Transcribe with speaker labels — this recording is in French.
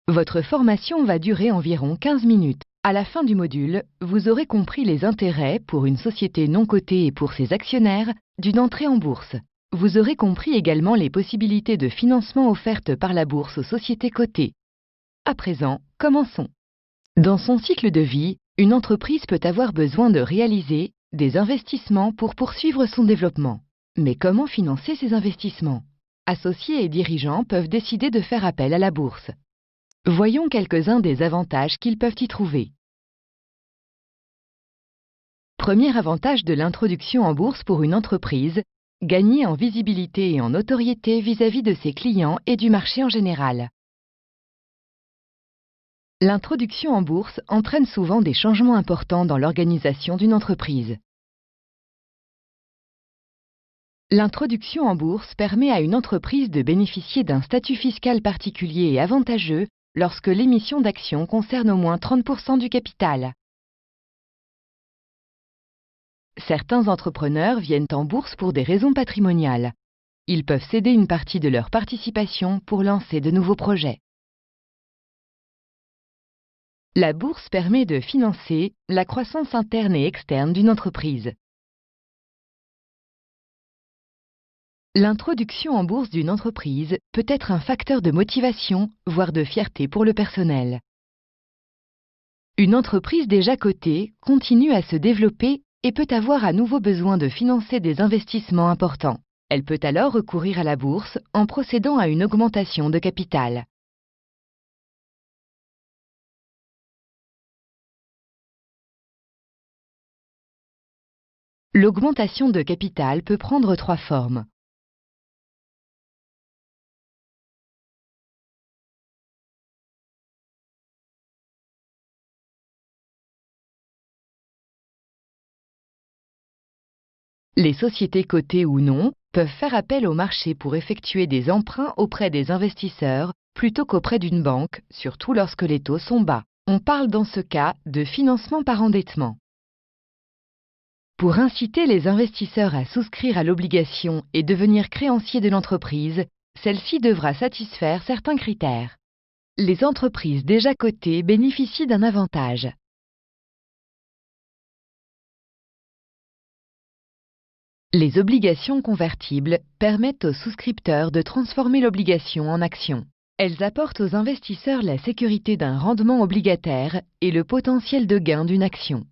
Speaker 1: Votre formation va durer environ 15 minutes. À la fin du module, vous aurez compris les intérêts pour une société non cotée et pour ses actionnaires d'une entrée en bourse. Vous aurez compris également les possibilités de financement offertes par la bourse aux sociétés cotées. À présent, commençons. Dans son cycle de vie, une entreprise peut avoir besoin de réaliser des investissements pour poursuivre son développement. Mais comment financer ces investissements? Associés et dirigeants peuvent décider de faire appel à la bourse. Voyons quelques-uns des avantages qu'ils peuvent y trouver. Premier avantage de l'introduction en bourse pour une entreprise, gagner en visibilité et en notoriété vis-à-vis de ses clients et du marché en général. L'introduction en bourse entraîne souvent des changements importants dans l'organisation d'une entreprise. L'introduction en bourse permet à une entreprise de bénéficier d'un statut fiscal particulier et avantageux lorsque l'émission d'actions concerne au moins 30% du capital. Certains entrepreneurs viennent en bourse pour des raisons patrimoniales. Ils peuvent céder une partie de leur participation pour lancer de nouveaux projets. La bourse permet de financer la croissance interne et externe d'une entreprise. L'introduction en bourse d'une entreprise peut être un facteur de motivation, voire de fierté pour le personnel. Une entreprise déjà cotée continue à se développer et peut avoir à nouveau besoin de financer des investissements importants. Elle peut alors recourir à la bourse en procédant à une augmentation de capital. L'augmentation de capital peut prendre 3 formes. Les sociétés cotées ou non peuvent faire appel au marché pour effectuer des emprunts auprès des investisseurs plutôt qu'auprès d'une banque, surtout lorsque les taux sont bas. On parle dans ce cas de financement par endettement. Pour inciter les investisseurs à souscrire à l'obligation et devenir créanciers de l'entreprise, celle-ci devra satisfaire certains critères. Les entreprises déjà cotées bénéficient d'un avantage. Les obligations convertibles permettent aux souscripteurs de transformer l'obligation en action. Elles apportent aux investisseurs la sécurité d'un rendement obligataire et le potentiel de gain d'une action.